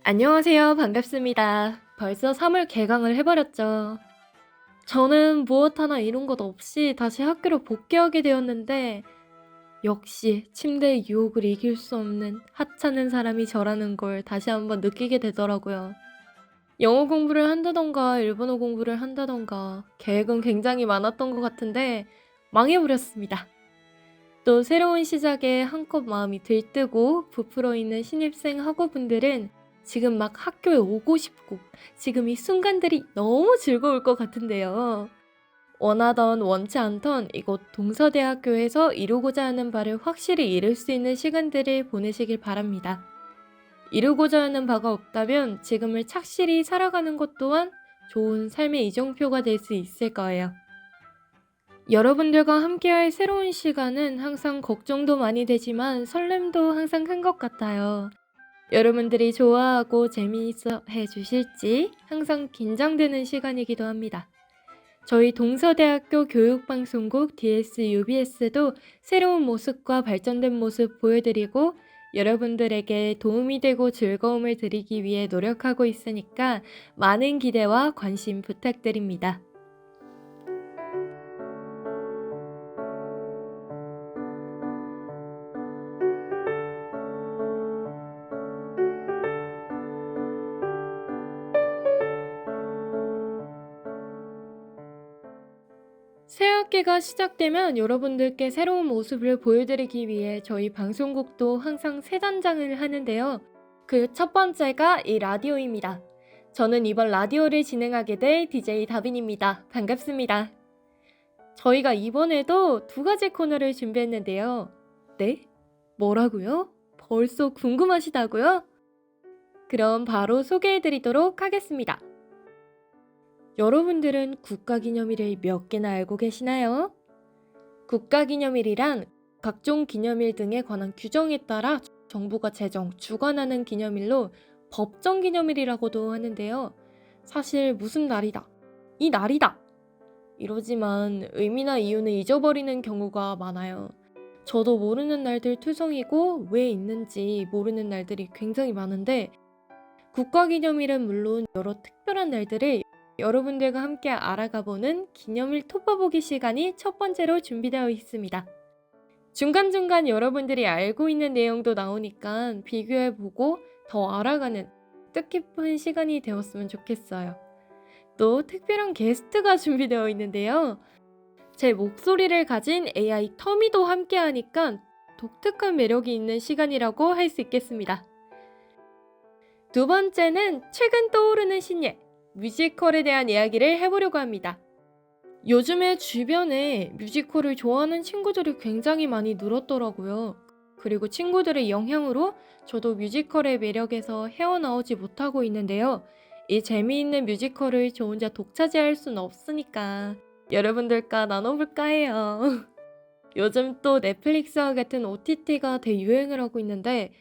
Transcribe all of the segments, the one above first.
안녕하세요. 반갑습니다. 벌써 3월 개강을 해버렸죠. 저는 무엇 하나 이룬 것 없이 다시 학교로 복귀하게 되었는데, 역시 침대의 유혹을 이길 수 없는 하찮은 사람이 저라는 걸 다시 한번 느끼게 되더라고요. 영어 공부를 한다던가 일본어 공부를 한다던가 계획은 굉장히 많았던 것 같은데 망해버렸습니다. 또 새로운 시작에 한껏 마음이 들뜨고 부풀어 있는 신입생 학우분들은 지금 막 학교에 오고 싶고 지금 이 순간들이 너무 즐거울 것 같은데요. 원하던 원치 않던 이곳 동서대학교에서 이루고자 하는 바를 확실히 이룰 수 있는 시간들을 보내시길 바랍니다. 이루고자 하는 바가 없다면 지금을 착실히 살아가는 것 또한 좋은 삶의 이정표가 될 수 있을 거예요. 여러분들과 함께할 새로운 시간은 항상 걱정도 많이 되지만 설렘도 항상 큰 것 같아요. 여러분들이 좋아하고 재미있어 해주실지 항상 긴장되는 시간이기도 합니다. 저희 동서대학교 교육방송국 DSUBS도 새로운 모습과 발전된 모습 보여드리고 여러분들에게 도움이 되고 즐거움을 드리기 위해 노력하고 있으니까 많은 기대와 관심 부탁드립니다. 새 학기가 시작되면 여러분들께 새로운 모습을 보여드리기 위해 저희 방송국도 항상 새 단장을 하는데요. 그 첫 번째가 이 라디오입니다. 저는 이번 라디오를 진행하게 될 DJ 다빈입니다. 반갑습니다. 저희가 이번에도 두 가지 코너를 준비했는데요. 네? 뭐라고요? 벌써 궁금하시다고요? 그럼 바로 소개해드리도록 하겠습니다. 여러분들은 국가기념일을 몇 개나 알고 계시나요? 국가기념일이란 각종 기념일 등에 관한 규정에 따라 정부가 제정, 주관하는 기념일로 법정기념일이라고도 하는데요. 사실 무슨 날이다, 이 날이다 이러지만 의미나 이유는 잊어버리는 경우가 많아요. 저도 모르는 날들 투성이고 왜 있는지 모르는 날들이 굉장히 많은데 국가기념일은 물론 여러 특별한 날들을 여러분들과 함께 알아가보는 기념일 톱밥보기 시간이 첫 번째로 준비되어 있습니다. 중간중간 여러분들이 알고 있는 내용도 나오니까 비교해보고 더 알아가는 뜻깊은 시간이 되었으면 좋겠어요. 또 특별한 게스트가 준비되어 있는데요. 제 목소리를 가진 AI 터미도 함께 하니까 독특한 매력이 있는 시간이라고 할 수 있겠습니다. 두 번째는 최근 떠오르는 신예, 뮤지컬에 대한 이야기를 해보려고 합니다. 요즘에 주변에 뮤지컬을 좋아하는 친구들이 굉장히 많이 늘었더라고요. 그리고 친구들의 영향으로 저도 뮤지컬의 매력에서 헤어나오지 못하고 있는데요. 이 재미있는 뮤지컬을 저 혼자 독차지할 수는 없으니까 여러분들과 나눠볼까 해요. 요즘 또 넷플릭스와 같은 OTT가 대유행을 하고 있는데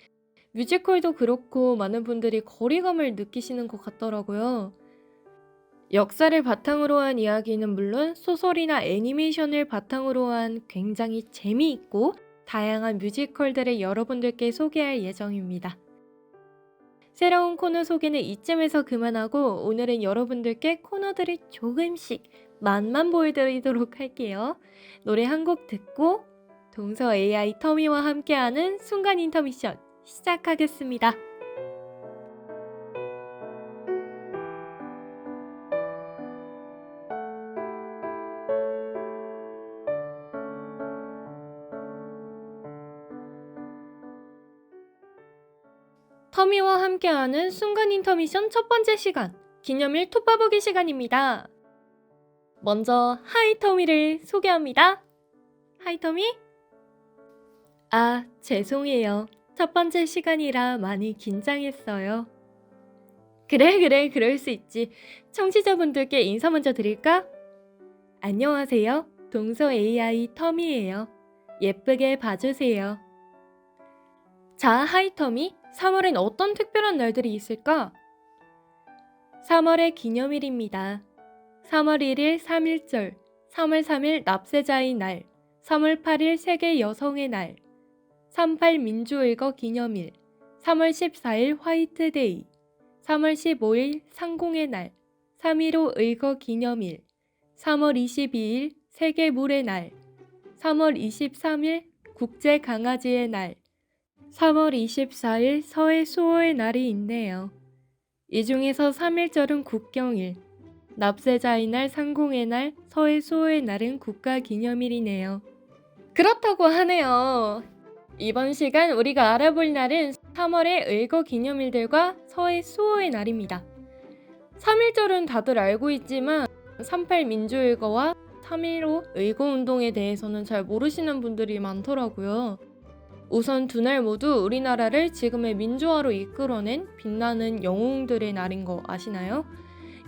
뮤지컬도 그렇고 많은 분들이 거리감을 느끼시는 것 같더라고요. 역사를 바탕으로 한 이야기는 물론 소설이나 애니메이션을 바탕으로 한 굉장히 재미있고 다양한 뮤지컬들을 여러분들께 소개할 예정입니다. 새로운 코너 소개는 이쯤에서 그만하고 오늘은 여러분들께 코너들을 조금씩 맛만 보여드리도록 할게요. 노래 한 곡 듣고 동서 AI 터미와 함께하는 순간 인터미션 시작하겠습니다. 터미와 함께하는 순간 인터미션 첫 번째 시간, 기념일 톱밥보기 시간입니다. 먼저 하이터미를 소개합니다. 하이터미? 아, 죄송해요. 첫 번째 시간이라 많이 긴장했어요. 그래, 그럴 수 있지. 청취자분들께 인사 먼저 드릴까? 안녕하세요. 동서 AI 터미예요. 예쁘게 봐주세요. 자, 하이터미, 3월엔 어떤 특별한 날들이 있을까? 3월의 기념일입니다. 3월 1일 3.1절, 3월 3일 납세자의 날, 3월 8일 세계 여성의 날, 3.8 민주의거 기념일, 3월 14일 화이트데이, 3월 15일 상공의 날, 3.15 의거 기념일, 3월 22일 세계 물의 날, 3월 23일 국제 강아지의 날, 3월 24일 서해 수호의 날이 있네요. 이 중에서 3일절은 국경일, 납세자의 날, 상공의 날, 서해 수호의 날은 국가기념일이네요. 그렇다고 하네요. 이번 시간 우리가 알아볼 날은 3월의 의거 기념일들과 서해 수호의 날입니다. 3일절은 다들 알고 있지만 3.8 민주의거와 3.15 의거운동에 대해서는 잘 모르시는 분들이 많더라고요. 우선 두 날 모두 우리나라를 지금의 민주화로 이끌어낸 빛나는 영웅들의 날인 거 아시나요?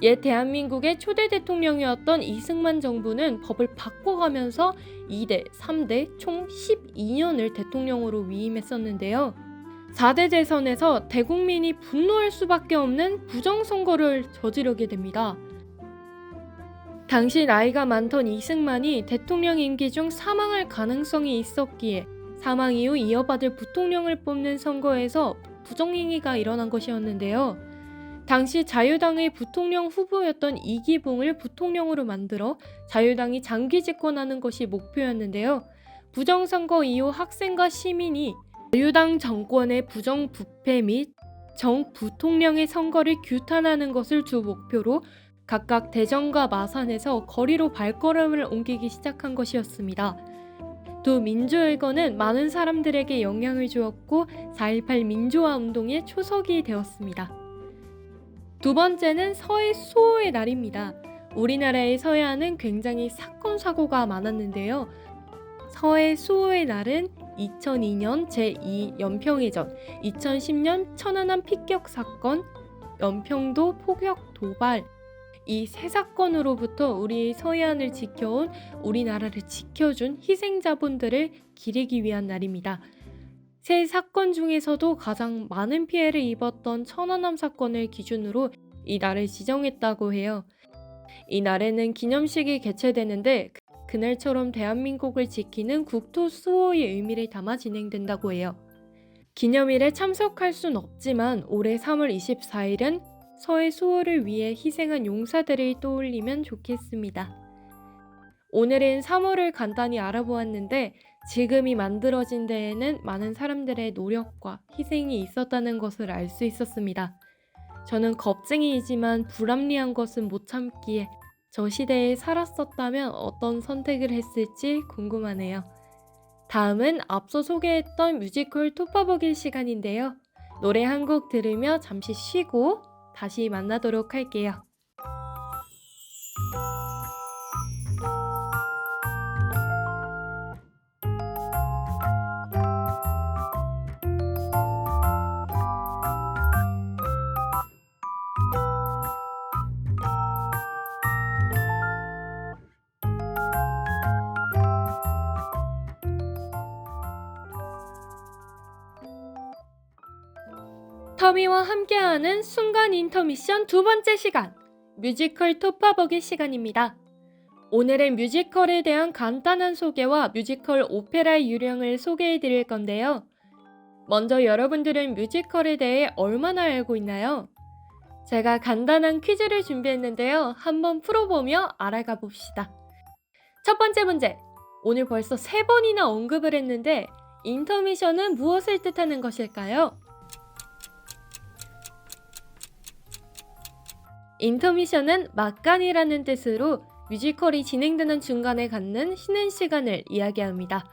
옛 대한민국의 초대 대통령이었던 이승만 정부는 법을 바꿔가면서 2대, 3대 총 12년을 대통령으로 위임했었는데요. 4대 재선에서 대국민이 분노할 수밖에 없는 부정선거를 저지르게 됩니다. 당시 나이가 많던 이승만이 대통령 임기 중 사망할 가능성이 있었기에 사망 이후 이어받을 부통령을 뽑는 선거에서 부정행위가 일어난 것이었는데요. 당시 자유당의 부통령 후보였던 이기붕을 부통령으로 만들어 자유당이 장기 집권하는 것이 목표였는데요. 부정선거 이후 학생과 시민이 자유당 정권의 부정부패 및 정부통령의 선거를 규탄하는 것을 주 목표로 각각 대전과 마산에서 거리로 발걸음을 옮기기 시작한 것이었습니다. 두 민주의거는 많은 사람들에게 영향을 주었고 4.18 민주화 운동의 초석이 되었습니다. 두 번째는 서해 수호의 날입니다. 우리나라의 서해안은 굉장히 사건 사고가 많았는데요. 서해 수호의 날은 2002년 제2 연평해전, 2010년 천안함 피격 사건, 연평도 포격 도발, 이 세 사건으로부터 우리 서해안을 지켜온, 우리나라를 지켜준 희생자분들을 기리기 위한 날입니다. 세 사건 중에서도 가장 많은 피해를 입었던 천안함 사건을 기준으로 이 날을 지정했다고 해요. 이 날에는 기념식이 개최되는데 그날처럼 대한민국을 지키는 국토 수호의 의미를 담아 진행된다고 해요. 기념일에 참석할 순 없지만 올해 3월 24일은 서해 수호를 위해 희생한 용사들을 떠올리면 좋겠습니다. 오늘은 3월을 간단히 알아보았는데 지금이 만들어진 데에는 많은 사람들의 노력과 희생이 있었다는 것을 알 수 있었습니다. 저는 겁쟁이이지만 불합리한 것은 못 참기에 저 시대에 살았었다면 어떤 선택을 했을지 궁금하네요. 다음은 앞서 소개했던 뮤지컬 토파보길 시간인데요. 노래 한 곡 들으며 잠시 쉬고 다시 만나도록 할게요. 터미와 함께하는 순간 인터미션 두 번째 시간, 뮤지컬 토파보기 시간입니다. 오늘은 뮤지컬에 대한 간단한 소개와 뮤지컬 오페라의 유령을 소개해 드릴 건데요. 먼저 여러분들은 뮤지컬에 대해 얼마나 알고 있나요? 제가 간단한 퀴즈를 준비했는데요. 한번 풀어보며 알아가 봅시다. 첫 번째 문제, 오늘 벌써 3번이나 언급을 했는데 인터미션은 무엇을 뜻하는 것일까요? 인터미션은 막간이라는 뜻으로 뮤지컬이 진행되는 중간에 갖는 쉬는 시간을 이야기합니다.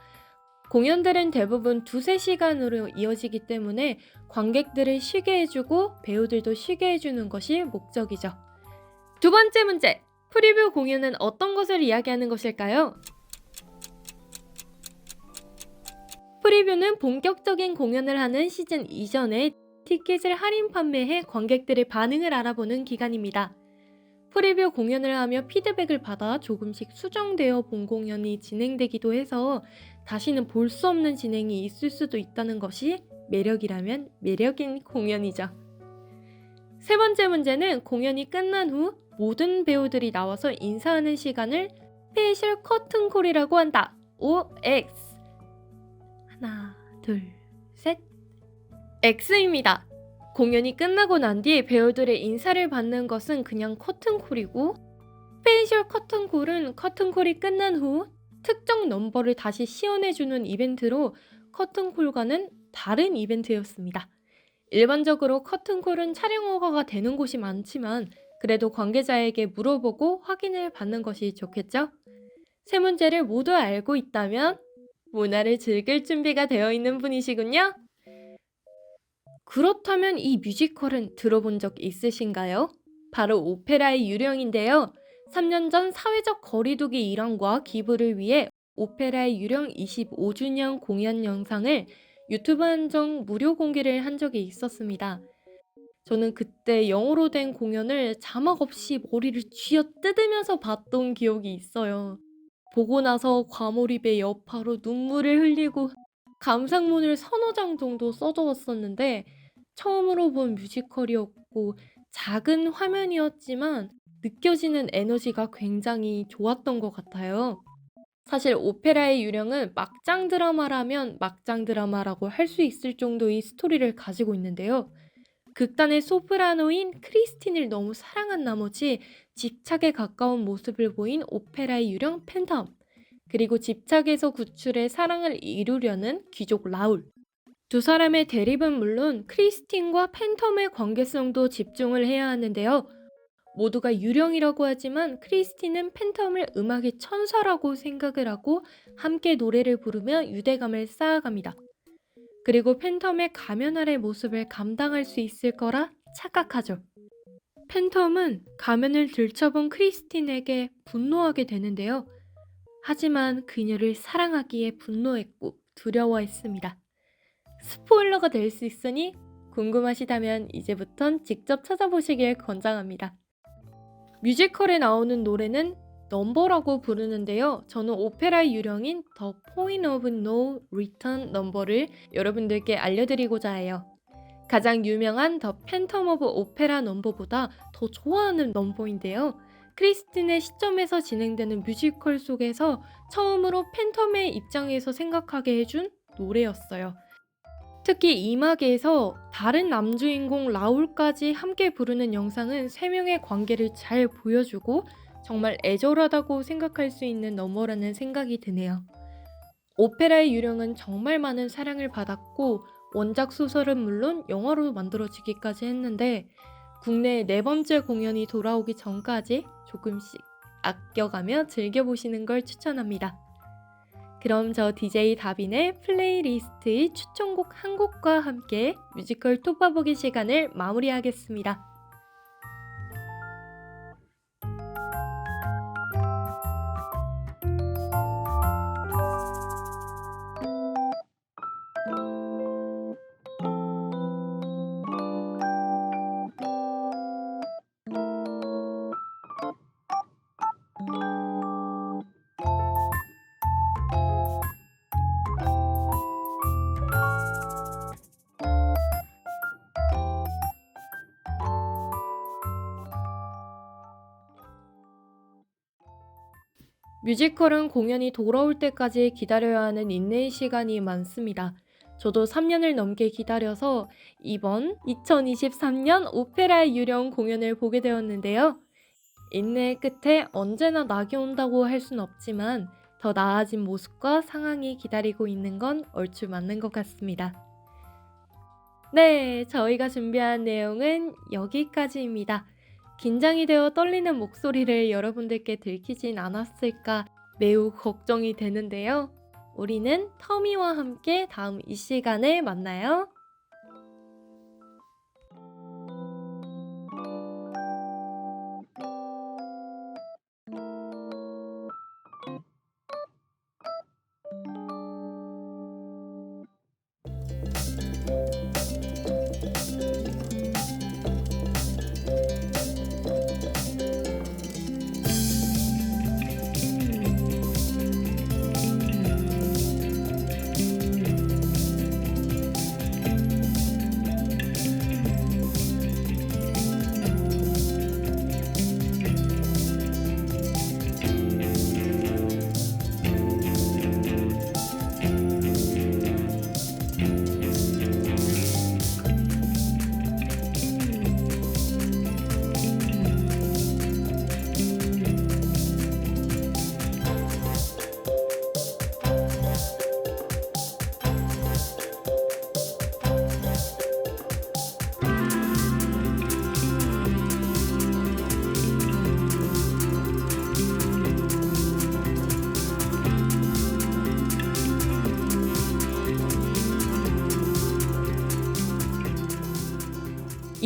공연들은 대부분 2~3시간으로 이어지기 때문에 관객들을 쉬게 해주고 배우들도 쉬게 해주는 것이 목적이죠. 두 번째 문제, 프리뷰 공연은 어떤 것을 이야기하는 것일까요? 프리뷰는 본격적인 공연을 하는 시즌 이전에 티켓을 할인 판매해 관객들의 반응을 알아보는 기간입니다. 프리뷰 공연을 하며 피드백을 받아 조금씩 수정되어 본 공연이 진행되기도 해서 다시는 볼 수 없는 진행이 있을 수도 있다는 것이 매력이라면 매력인 공연이죠. 세 번째 문제는 공연이 끝난 후 모든 배우들이 나와서 인사하는 시간을 스페셜 커튼콜이라고 한다. OX. 하나, 둘, 셋. X입니다. 공연이 끝나고 난 뒤 배우들의 인사를 받는 것은 그냥 커튼콜이고, 스페셜 커튼콜은 커튼콜이 끝난 후 특정 넘버를 다시 시연해주는 이벤트로 커튼콜과는 다른 이벤트였습니다. 일반적으로 커튼콜은 촬영 허가가 되는 곳이 많지만 그래도 관계자에게 물어보고 확인을 받는 것이 좋겠죠? 세 문제를 모두 알고 있다면 문화를 즐길 준비가 되어 있는 분이시군요. 그렇다면 이 뮤지컬은 들어본 적 있으신가요? 바로 오페라의 유령인데요. 3년 전 사회적 거리두기 일환과 기부를 위해 오페라의 유령 25주년 공연 영상을 유튜브 한정 무료 공개를 한 적이 있었습니다. 저는 그때 영어로 된 공연을 자막 없이 머리를 쥐어뜯으면서 봤던 기억이 있어요. 보고 나서 과몰입의 여파로 눈물을 흘리고 감상문을 서너 장 정도 써두었었는데, 처음으로 본 뮤지컬이었고 작은 화면이었지만 느껴지는 에너지가 굉장히 좋았던 것 같아요. 사실 오페라의 유령은 막장 드라마라면 막장 드라마라고 할 수 있을 정도의 스토리를 가지고 있는데요. 극단의 소프라노인 크리스틴을 너무 사랑한 나머지 집착에 가까운 모습을 보인 오페라의 유령 팬텀, 그리고 집착에서 구출해 사랑을 이루려는 귀족 라울. 두 사람의 대립은 물론 크리스틴과 팬텀의 관계성도 집중을 해야 하는데요. 모두가 유령이라고 하지만 크리스틴은 팬텀을 음악의 천사라고 생각을 하고 함께 노래를 부르며 유대감을 쌓아갑니다. 그리고 팬텀의 가면 아래 모습을 감당할 수 있을 거라 착각하죠. 팬텀은 가면을 들춰본 크리스틴에게 분노하게 되는데요. 하지만 그녀를 사랑하기에 분노했고 두려워했습니다. 스포일러가 될 수 있으니 궁금하시다면 이제부턴 직접 찾아보시길 권장합니다. 뮤지컬에 나오는 노래는 넘버라고 부르는데요. 저는 오페라의 유령인 The Point of No Return 넘버를 여러분들께 알려드리고자 해요. 가장 유명한 The Phantom of Opera 넘버보다 더 좋아하는 넘버인데요. 크리스틴의 시점에서 진행되는 뮤지컬 속에서 처음으로 팬텀의 입장에서 생각하게 해준 노래였어요. 특히 이막에서 다른 남주인공 라울까지 함께 부르는 영상은 세 명의 관계를 잘 보여주고 정말 애절하다고 생각할 수 있는 넘버라는 생각이 드네요. 오페라의 유령은 정말 많은 사랑을 받았고 원작 소설은 물론 영화로 만들어지기까지 했는데 국내 네 번째 공연이 돌아오기 전까지 조금씩 아껴가며 즐겨보시는 걸 추천합니다. 그럼 저 DJ 다빈의 플레이리스트의 추천곡 한 곡과 함께 뮤지컬 톱밥보기 시간을 마무리하겠습니다. 뮤지컬은 공연이 돌아올 때까지 기다려야 하는 인내의 시간이 많습니다. 저도 3년을 넘게 기다려서 이번 2023년 오페라의 유령 공연을 보게 되었는데요. 인내의 끝에 언제나 낙이 온다고 할 순 없지만 더 나아진 모습과 상황이 기다리고 있는 건 얼추 맞는 것 같습니다. 네, 저희가 준비한 내용은 여기까지입니다. 긴장이 되어 떨리는 목소리를 여러분들께 들키진 않았을까 매우 걱정이 되는데요. 우리는 터미와 함께 다음 이 시간에 만나요.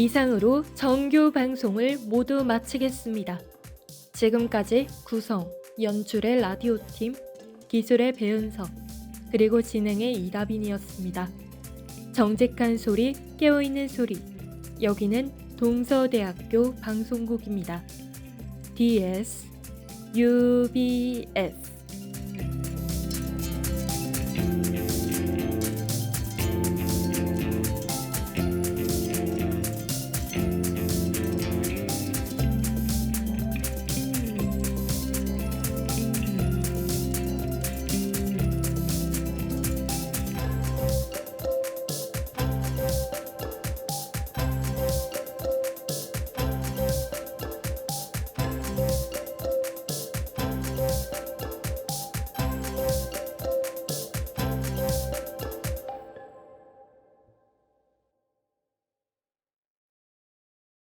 이상으로 정규 방송을 모두 마치겠습니다. 지금까지 구성, 연출의 라디오팀, 기술의 배은석, 그리고 진행의 이다빈이었습니다. 정직한 소리, 깨어있는 소리. 여기는 동서대학교 방송국입니다. DS, UBS